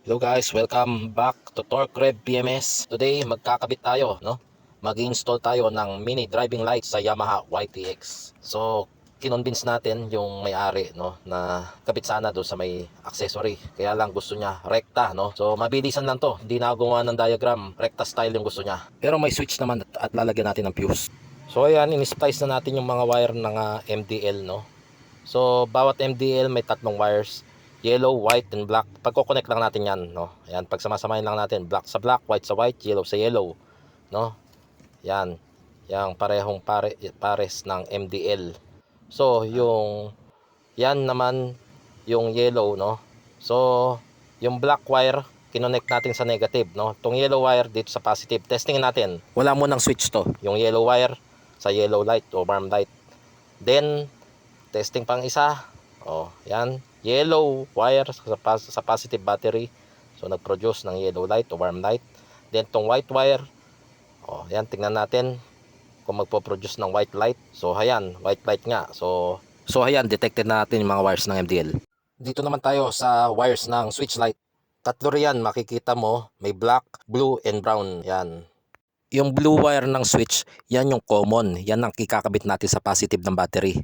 Hello guys, welcome back to Torque Rev PMS. Today magkakabit tayo, no? Mag-install tayo ng mini driving light sa Yamaha YTX. So, kinonvince natin yung may-ari, no, na kabit sana doon sa may accessory. Kaya lang gusto niya rekta, no? So, mabilisan lang to. Hindi na ako gumawa ng diagram. Rekta style yung gusto niya. Pero may switch naman at lalagyan natin ng fuse. So, ayan, in-splice na natin yung mga wire ng MDL, no? So, bawat MDL may tatlong wires. Yellow, white, and black. Pagko-connect lang natin yan, no? Ayan, pagsamasamahin lang natin. Black sa black, white sa white, yellow sa yellow, no? Yan. Yang parehong pares ng MDL. So, yan naman, yung yellow, no? So, yung black wire, kinonect natin sa negative, no? Itong yellow wire dito sa positive. Testingin natin. Wala mo ng switch to. Yung yellow wire sa yellow light o warm light. Then, testing pang isa. Oh, yan. Yellow wire sa positive battery. So, nag-produce ng yellow light o warm light. Then, tong white wire. Oh, yan. Tingnan natin kung magpo-produce ng white light. So, ayan. White light nga. So ayan. Detected natin yung mga wires ng MDL. Dito naman tayo sa wires ng switch light. Tatlo riyan. Makikita mo. May black, blue, and brown. Yan. Yung blue wire ng switch, yan yung common. Yan ang ikakabit natin sa positive ng battery.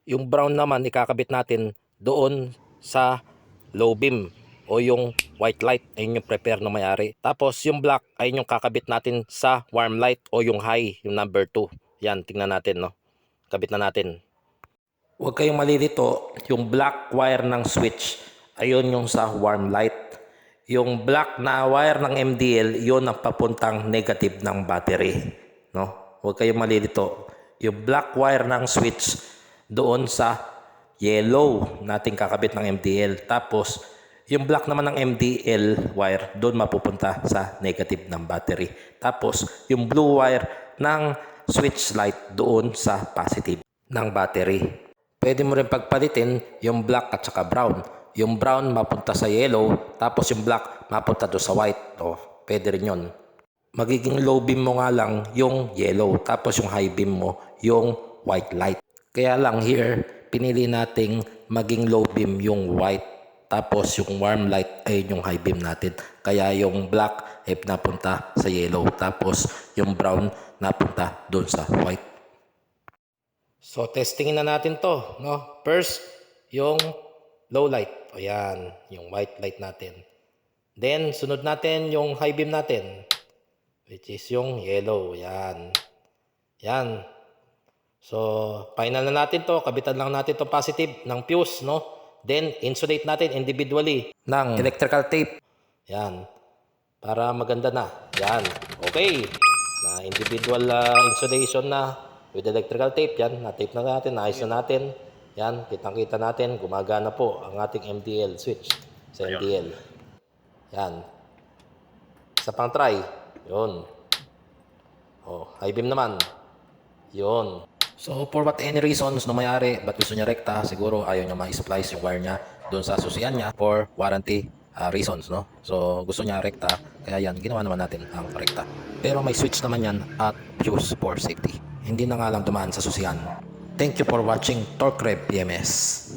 Yung brown naman ikakabit natin doon sa low beam o yung white light, ayun yung prepare ng may-ari. Tapos yung black ay yung kakabit natin sa warm light o yung high, yung number 2. Yan, tingnan natin, no. Kabit na natin. Huwag kayong malilito, yung black wire ng switch, ayun yung sa warm light. Yung black na wire ng MDL, yun ang papuntang negative ng battery, no. Huwag kayong malilito. Yung black wire ng switch doon sa yellow nating kakabit ng MDL. Tapos, yung black naman ng MDL wire, doon mapupunta sa negative ng battery. Tapos, yung blue wire ng switch light doon sa positive ng battery. Pwede mo rin pagpalitin yung black at saka brown. Yung brown mapunta sa yellow, tapos yung black mapunta doon sa white. O, pwede rin yun. Magiging low beam mo nga lang yung yellow, tapos yung high beam mo yung white light. Kaya lang here, pinili nating maging low beam yung white. Tapos yung warm light ay yung high beam natin. Kaya yung black ay napunta sa yellow. Tapos yung brown napunta doon sa white. So testingin na natin to, no? First, yung low light. O yan, yung white light natin. Then, sunod natin yung high beam natin. Which is yung yellow. Yan. Yan. So, final na natin to. Kabitan lang natin to positive ng fuse, no? Then, insulate natin individually ng electrical tape. Yan. Para maganda na. Yan. Okay. Na individual insulation na with electrical tape. Yan. Na-tape na natin. Naayos na natin. Yan. Kitang-kita natin. Gumagana po ang ating MDL switch sa MDL. Yan. Isa pang try. Yun. Oh, high beam naman. Yun. So, for what any reasons no may-ari, ba't gusto niya rekta, siguro ayaw niya ma-splice yung wire niya doon sa susian niya for warranty reasons, no? So, gusto niya rekta, kaya yan, ginawa naman natin ang rekta. Pero may switch naman yan at fuse for safety. Hindi na nga lang dumaan sa susian. Thank you for watching Torque Rev PMS.